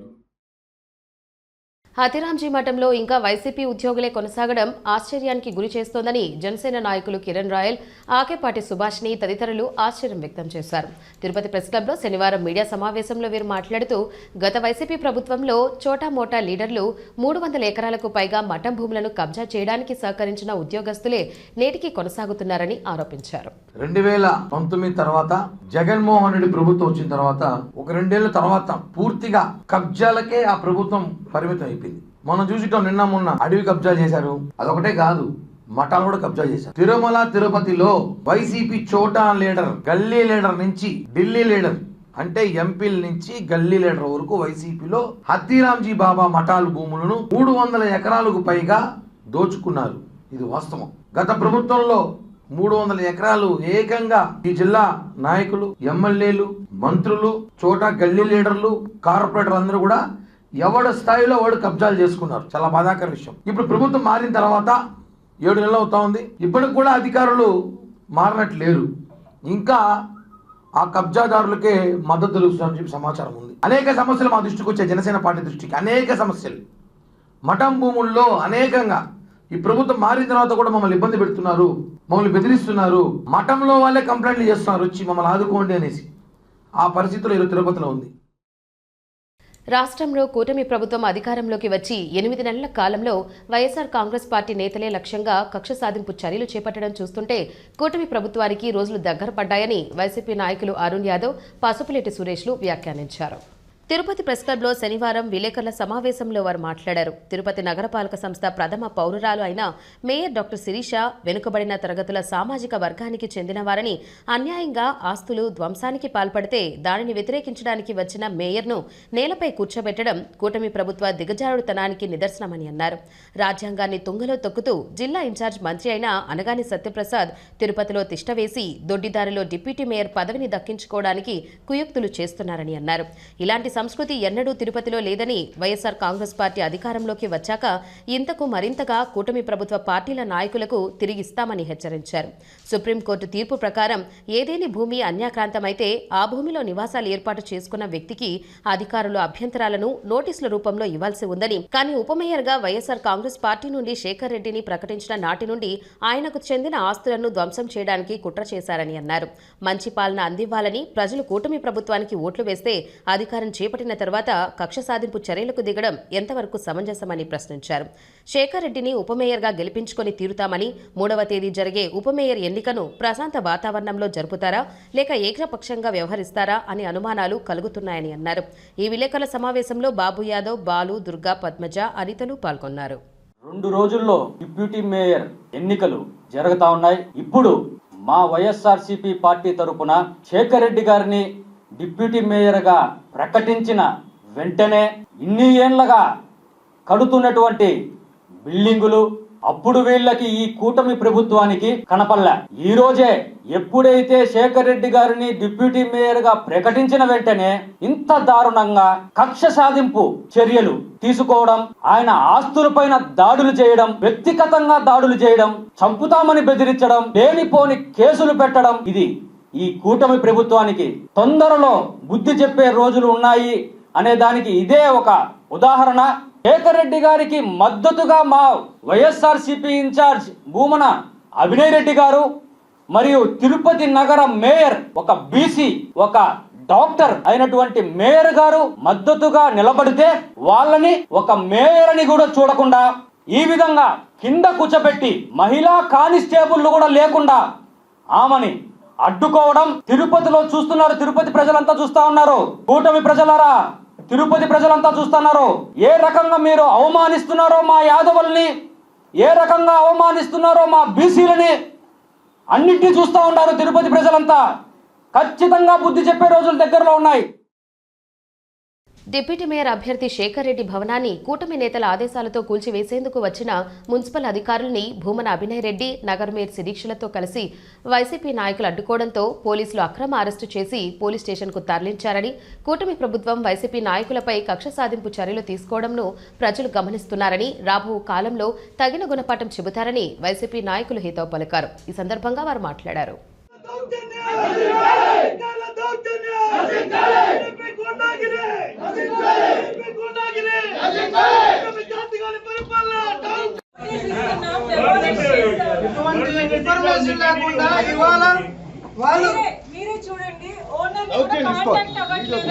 హతిరాంజీ మఠంలో ఇంకా వైసీపీ ఉద్యోగులే కొనసాగడం ఆశ్చర్యానికి గురి చేస్తోందని జనసేన నాయకులు కిరణ్ రాయల్, ఆకేపాటి సుభాష్ని తదితరులు ఆశ్చర్యం వ్యక్తం చేశారు. తిరుపతి ప్రెస్ క్లబ్లో శనివారం మీడియా సమావేశంలో వీరు మాట్లాడుతూ గత వైసీపీ ప్రభుత్వంలో చోటామోటా లీడర్లు 300 ఎకరాలకు పైగా మఠం భూములను కబ్జా చేయడానికి సహకరించిన ఉద్యోగస్తులే నేటికి కొనసాగుతున్నారని ఆరోపించారు. 2019 తర్వాత జగన్మోహన్ రెడ్డి ప్రభుత్వం వచ్చిన తర్వాత ఒక 2 ఏళ్ల తర్వాత పూర్తిగా కబ్జాలకే ఆ ప్రభుత్వం పరిమితం అయిపోయింది. మనం చూసిటాం, నిన్న మొన్న అడవి కబ్జా చేశారు. అదొకటే కాదు, మఠాలు కూడా కబ్జా చేశారు. తిరుమల తిరుపతిలో వైసీపీ చోటా లీడర్, గల్లీ లీడర్ నుంచి ఢిల్లీ లీడర్ అంటే ఎంపీల నుంచి గల్లీ లీడర్ వరకు వైసీపీలో హతీరాంజీ బాబా మఠాలు భూములను 300 ఎకరాలకు పైగా దోచుకున్నారు. ఇది వాస్తవం. గత ప్రభుత్వంలో 300 ఎకరాలు ఏకంగా ఈ జిల్లా నాయకులు, ఎమ్మెల్యేలు, మంత్రులు, చోటా గల్లీ లీడర్లు, కార్పొరేటర్లు అందరూ కూడా ఎవడి స్థాయిలో వాడు కబ్జాలు చేసుకున్నారు. చాలా బాధాకర విషయం. ఇప్పుడు ప్రభుత్వం మారిన తర్వాత 7 నెలలు అవుతా ఉంది. ఇప్పటికి కూడా అధికారులు మారినట్లేరు. ఇంకా ఆ కబ్జాదారులకే మద్దతు తెలుస్తుందని చెప్పి సమాచారం ఉంది. అనేక సమస్యలు మా దృష్టికి వచ్చాయి, జనసేన పార్టీ దృష్టికి అనేక సమస్యలు. మఠం భూముల్లో అనేకంగా ఈ ప్రభుత్వం మారిన తర్వాత కూడా మమ్మల్ని ఇబ్బంది పెడుతున్నారు, మమ్మల్ని బెదిరిస్తున్నారు. మఠంలో వాళ్ళే కంప్లైంట్లు చేస్తున్నారు, వచ్చి మమ్మల్ని ఆదుకోండి అనేసి. ఆ పరిస్థితుల్లో ఈరోజు తిరుపతిలో ఉంది. రాష్ట్రంలో కూటమి ప్రభుత్వం అధికారంలోకి వచ్చి 8 నెలల కాలంలో వైఎస్ఆర్ కాంగ్రెస్ పార్టీ నేతలే లక్ష్యంగా కక్ష సాధింపు చర్యలు చేపట్టడం చూస్తుంటే కూటమి ప్రభుత్వానికి రోజులు దగ్గర పడ్డాయని వైసీపీ నాయకులు అరుణ్ యాదవ్, పసుపులేటి సురేష్లు వ్యాఖ్యానించారు. తిరుపతి ప్రెస్ క్లబ్లో శనివారం విలేకరుల సమావేశంలో వారు మాట్లాడారు. తిరుపతి నగరపాలక సంస్థ ప్రథమ పౌరురాలు అయిన మేయర్ డాక్టర్ శిరీష వెనుకబడిన తరగతుల సామాజిక వర్గానికి చెందినవారని, అన్యాయంగా ఆస్తులు ధ్వంసానికి పాల్పడితే దానిని వ్యతిరేకించడానికి వచ్చిన మేయర్ను నేలపై కూర్చోబెట్టడం కూటమి ప్రభుత్వ దిగజారుడుతనానికి నిదర్శనమని అన్నారు. రాజ్యాంగాన్ని తుంగలో తొక్కుతూ జిల్లా ఇన్ఛార్జ్ మంత్రి అయిన అనగాని సత్యప్రసాద్ తిరుపతిలో తిష్టవేసి దొడ్డిదారిలో డిప్యూటీ మేయర్ పదవిని దక్కించుకోవడానికి కుయుక్తులు చేస్తున్నారని అన్నారు. ఇలాంటి సంస్కృతి ఎన్నడూ తిరుపతిలో లేదని, వైఎస్ఆర్ కాంగ్రెస్ పార్టీ అధికారంలోకి వచ్చాక ఇంతకు మరింతగా కూటమి ప్రభుత్వ పార్టీల నాయకులకు తిరిగిస్తామని హెచ్చరించారు. సుప్రీంకోర్టు తీర్పు ప్రకారం ఏదేని భూమి అన్యాక్రాంతమైతే ఆ భూమిలో నివాసాలు ఏర్పాటు చేసుకున్న వ్యక్తికి అధికారులు అభ్యంతరాలను నోటీసుల రూపంలో ఇవ్వాల్సి ఉందని, కానీ ఉప మేయర్గా వైఎస్ఆర్ కాంగ్రెస్ పార్టీ నుండి శేఖర్ రెడ్డిని ప్రకటించిన నాటి నుండి ఆయనకు చెందిన ఆస్తులను ధ్వంసం చేయడానికి కుట్ర చేశారని అన్నారు. మంచి పాలన అందివ్వాలని ప్రజలు కూటమి ప్రభుత్వానికి ఓట్లు వేస్తే అధికారం చేపట్టిన తర్వాత కక్ష సాధింపు చర్యలకు దిగడం ఎంతవరకు సమంజసమని ప్రశ్నించారు. శేఖర్ రెడ్డిని ఉప మేయర్గా గెలిపించుకొని తీరుతామని, 3వ తేదీ జరిగే ఉప మేయర్ ఎన్నికను ప్రశాంత వాతావరణంలో జరుపుతారా లేక ఏకపక్షంగా వ్యవహరిస్తారా అనే అనుమానాలు కలుగుతున్నాయని అన్నారు. ఈ విలేకరుల సమావేశంలో బాబు యాదవ్, బాలు, దుర్గా, పద్మజ, అనితలు పాల్గొన్నారు. 2 రోజుల్లో డిప్యూటీ మేయర్ ఎన్నికలు జరుగుతా ఉన్నాయి. ఇప్పుడు మా వైఎస్ఆర్సీపీ పార్టీ తరపున శేఖర్ రెడ్డి గారిని డిప్యూటీ మేయర్గా ప్రకటించిన వెంటనే ఇన్ని ఏళ్లగా కడుతున్నటువంటి బిల్డింగులు అప్పుడు వీళ్ళకి ఈ కూటమి ప్రభుత్వానికి కనపల్లా. ఈ రోజే ఎప్పుడైతే శేఖర్ రెడ్డి గారిని డిప్యూటీ మేయర్ గా ప్రకటించిన వెంటనే ఇంత దారుణంగా కక్ష సాధింపు చర్యలు తీసుకోవడం, ఆయన ఆస్తులపైన దాడులు చేయడం, వ్యక్తిగతంగా దాడులు చేయడం, చంపుతామని బెదిరించడం, లేనిపోని కేసులు పెట్టడం, ఇది ఈ కూటమి ప్రభుత్వానికి తొందరలో బుద్ధి చెప్పే రోజులు ఉన్నాయి అనే దానికి ఇదే ఒక ఉదాహరణ. శేఖర్ రెడ్డి గారికి మద్దతుగా మా వైఎస్ఆర్సీపీ ఇన్ఛార్జ్ భూమన అభినయ్ రెడ్డి గారు మరియు తిరుపతి నగర మేయర్ ఒక బీసీ, ఒక డాక్టర్ అయినటువంటి మేయర్ గారు మద్దతుగా నిలబడితే వాళ్ళని ఒక మేయర్ అని కూడా చూడకుండా ఈ విధంగా కింద కూర్చోబెట్టి మహిళా కానిస్టేబుల్ కూడా లేకుండా ఆమెని అడ్డుకోవడం తిరుపతిలో చూస్తున్నారు. తిరుపతి ప్రజలంతా చూస్తా ఉన్నారు. కూటమి ప్రజలారా, తిరుపతి ప్రజలంతా చూస్తున్నారు. ఏ రకంగా మీరు అవమానిస్తున్నారో మా యాదవుల్ని, ఏ రకంగా అవమానిస్తున్నారో మా బీసీలని అన్నిటినీ చూస్తూ ఉన్నారు. తిరుపతి ప్రజలంతా ఖచ్చితంగా బుద్ధి చెప్పే రోజులు దగ్గరలో ఉన్నాయి. డిప్యూటీ మేయర్ అభ్యర్థి శేఖర్ రెడ్డి భవనాన్ని కూటమి నేతల ఆదేశాలతో కూల్చివేసేందుకు వచ్చిన మున్సిపల్ అధికారుల్ని భూమన అభినయ్ రెడ్డి, నగర్ మేయర్ శిరీక్షలతో కలిసి వైసీపీ నాయకులు అడ్డుకోవడంతో పోలీసులు అక్రమ అరెస్టు చేసి పోలీస్ స్టేషన్కు తరలించారని, కూటమి ప్రభుత్వం వైసీపీ నాయకులపై కక్ష సాధింపు చర్యలు తీసుకోవడంను ప్రజలు గమనిస్తున్నారని, రాబో కాలంలో తగిన గుణపాఠం చెబుతారని వైసీపీ నాయకులు హితవు పలికారు. ఈ సందర్భంగా వారు మాట్లాడారు. మీరే చూడండి, ఓనర్ కాంటాక్ట్ అవ్వట్లేదు.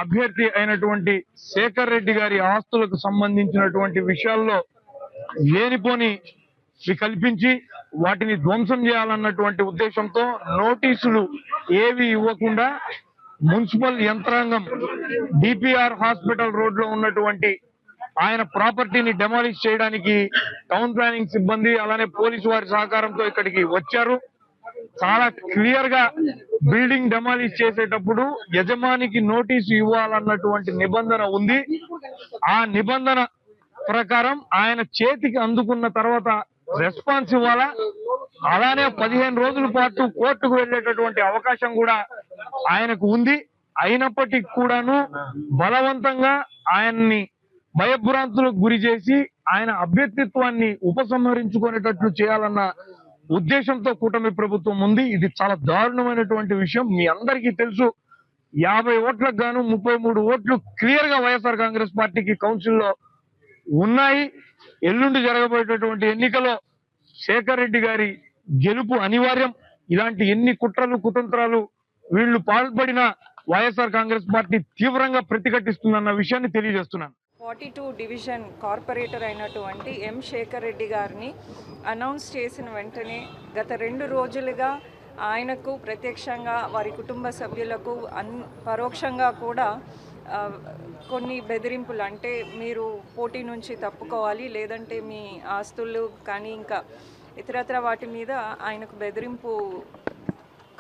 అభ్యర్థి అయినటువంటి శేఖర్ రెడ్డి గారి ఆస్తులకు సంబంధించినటువంటి విషయాల్లో లేనిపోని కల్పించి వాటిని ధ్వంసం చేయాలన్నటువంటి ఉద్దేశంతో నోటీసులు ఏవి ఇవ్వకుండా మున్సిపల్ యంత్రాంగం డిపిఆర్ హాస్పిటల్ రోడ్ లో ఉన్నటువంటి ఆయన ప్రాపర్టీని డెమాలిష్ చేయడానికి టౌన్ ప్లానింగ్ సిబ్బంది అలానే పోలీసు వారి సహకారంతో ఇక్కడికి వచ్చారు. చాలా క్లియర్ గా బిల్డింగ్ డెమాలిష్ చేసేటప్పుడు యజమానికి నోటీసు ఇవ్వాలన్నటువంటి నిబంధన ఉంది. ఆ నిబంధన ప్రకారం ఆయన చేతికి అందుకున్న తర్వాత రెస్పాన్స్ ఇవ్వాలా. అలానే 15 రోజుల పాటు కోర్టుకు వెళ్లేటటువంటి అవకాశం కూడా ఆయనకు ఉంది. అయినప్పటికీ కూడాను బలవంతంగా ఆయన్ని భయభ్రాంతులకు గురి చేసి ఆయన అభ్యర్థిత్వాన్ని ఉపసంహరించుకునేటట్లు చేయాలన్న ఉద్దేశంతో కూటమి ప్రభుత్వం ఉంది. ఇది చాలా దారుణమైనటువంటి విషయం. మీ అందరికీ తెలుసు, 50 ఓట్లకు గాను 33 ఓట్లు క్లియర్ గా వైఎస్ఆర్ కాంగ్రెస్ పార్టీకి కౌన్సిల్లో ఉన్నాయి. ఎల్లుండి జరగబోయేటటువంటి ఎన్నికలో శేఖర్ రెడ్డి గారి గెలుపు అనివార్యం. ఇలాంటి ఎన్ని కుట్రలు కుతంత్రాలు వీళ్ళు పాల్పడినా వైఎస్ఆర్ కాంగ్రెస్ పార్టీ తీవ్రంగా ప్రతిఘటిస్తుందన్న విషయాన్ని తెలియజేస్తున్నాను. 42 డివిజన్ కార్పొరేటర్ అయినటువంటి ఎం శేఖర్ రెడ్డి గారిని అనౌన్స్ చేసిన వెంటనే గత 2 రోజులుగా ఆయనకు ప్రత్యక్షంగా వారి కుటుంబ సభ్యులకు పరోక్షంగా కూడా కొన్ని బెదిరింపులు, అంటే మీరు పోటీ నుంచి తప్పుకోవాలి, లేదంటే మీ ఆస్తులు కానీ ఇంకా ఇతరత్ర వాటి మీద ఆయనకు బెదిరింపు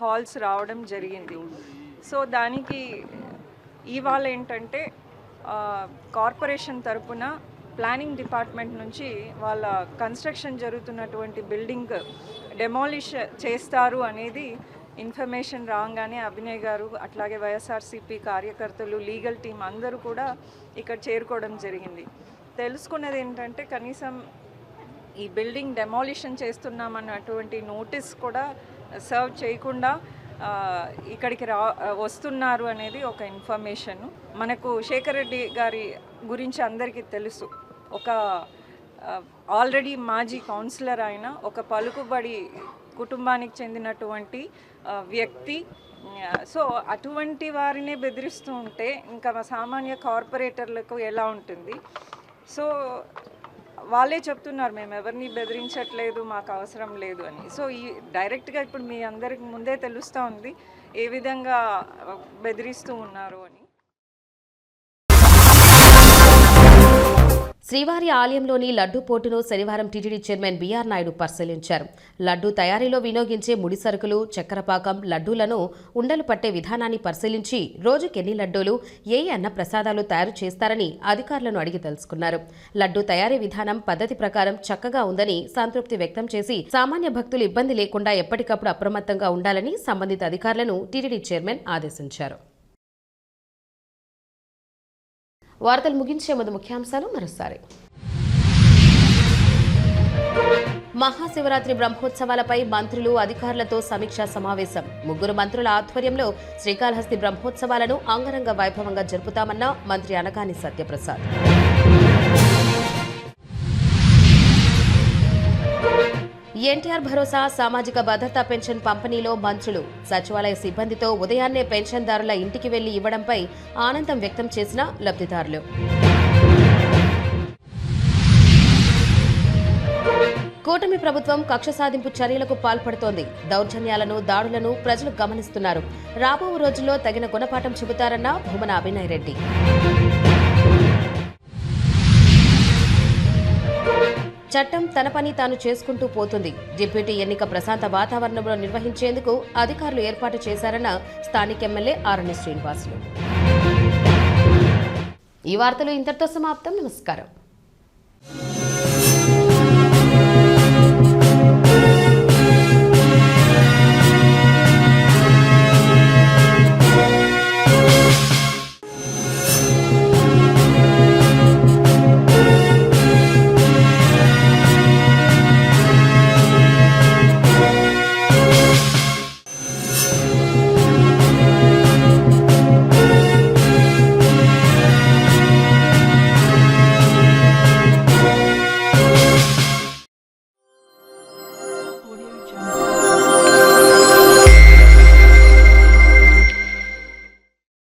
కాల్స్ రావడం జరిగింది. సో దానికి ఇవాళ ఏంటంటే కార్పొరేషన్ తరపున ప్లానింగ్ డిపార్ట్మెంట్ నుంచి వాళ్ళ కన్స్ట్రక్షన్ జరుగుతున్నటువంటి బిల్డింగ్ డెమాలిష్ చేస్తారు అనేది ఇన్ఫర్మేషన్ రాగానే అభినయ్ గారు అట్లాగే వైఎస్ఆర్సీపీ కార్యకర్తలు, లీగల్ టీం అందరూ కూడా ఇక్కడ చేరుకోవడం జరిగింది. తెలుసుకున్నది ఏంటంటే కనీసం ఈ బిల్డింగ్ డెమాలిషన్ చేస్తున్నామన్నటువంటి నోటీస్ కూడా సర్వ్ చేయకుండా ఇక్కడికి వస్తున్నారు అనేది ఒక ఇన్ఫర్మేషన్. మనకు శేఖర్ రెడ్డి గారి గురించి అందరికీ తెలుసు. ఒక ఆల్రెడీ మాజీ కౌన్సిలర్ అయిన ఒక పలుకుబడి కుటుంబానికి చెందినటువంటి వ్యక్తి. సో అటువంటి వారినే బెదిరిస్తూ ఉంటే ఇంకా సామాన్య కార్పొరేటర్లకు ఎలా ఉంటుంది? సో వాళ్ళే చెప్తున్నారు, మేము ఎవరిని బెదిరించట్లేదు, మాకు అవసరం లేదు అని. సో ఈ డైరెక్ట్గా ఇప్పుడు మీ అందరికి ముందే తెలుస్తూ ఉంది ఏ విధంగా బెదిరిస్తూ ఉన్నారు అని. శ్రీవారి ఆలయంలోని లడ్డూ పోటును శనివారం టీటీడీ చైర్మన్ బీఆర్ నాయుడు పరిశీలించారు. లడ్డూ తయారీలో వినియోగించే ముడి సరుకులు, చక్కెరపాకం, లడ్డూలను ఉండలు పట్టే విధానాన్ని పరిశీలించి రోజుకెన్ని లడ్డూలు, ఏ అన్న ప్రసాదాలు తయారు చేస్తారని అధికారులను అడిగి తెలుసుకున్నారు. లడ్డూ తయారీ విధానం పద్ధతి ప్రకారం చక్కగా ఉందని సంతృప్తి వ్యక్తం చేసి సామాన్య భక్తులు ఇబ్బంది లేకుండా ఎప్పటికప్పుడు అప్రమత్తంగా ఉండాలని సంబంధిత అధికారులను టీటీడీ చైర్మన్ ఆదేశించారు. వార్తలు ముగించే ముందు ముఖ్యాంశాలు మరోసారి. మహాశివరాత్రి బ్రహ్మోత్సవాలపై మంత్రులు, అధికారులతో సమీక్షా సమావేశం. 3 మంత్రుల ఆధ్వర్యంలో శ్రీకాళహస్తి బ్రహ్మోత్సవాలను అంగరంగ వైభవంగా జరుపుతామన్న మంత్రి అనగాని సత్యప్రసాద్. ఎన్టీఆర్ భరోసా సామాజిక భద్రతా పెన్షన్ పంపిణీలో మంత్రులు. సచివాలయ సిబ్బందితో ఉదయాన్నే పెన్షన్దారుల ఇంటికి వెళ్లి ఇవ్వడంపై ఆనందం వ్యక్తం చేసిన లబ్ధిదారులు. కూటమి ప్రభుత్వం కక్ష సాధింపు చర్యలకు పాల్పడుతోంది. దౌర్జన్యాలను, దాడులను ప్రజలు గమనిస్తున్నారు. రాబో రోజుల్లో తగిన గుణపాఠం చెబుతారన్న భూమన అభినయ్ రెడ్డి. చట్టం తన పని తాను చేసుకుంటూ పోతుంది. డిప్యూటీ ఎన్నిక ప్రశాంత వాతావరణంలో నిర్వహించేందుకు అధికారులు ఏర్పాటు చేశారన్న స్థానిక ఎమ్మెల్యే ఆరణి శ్రీనివాసులు. ఈ వార్తలు ఇంతటితో సమాప్తం. నమస్కారం.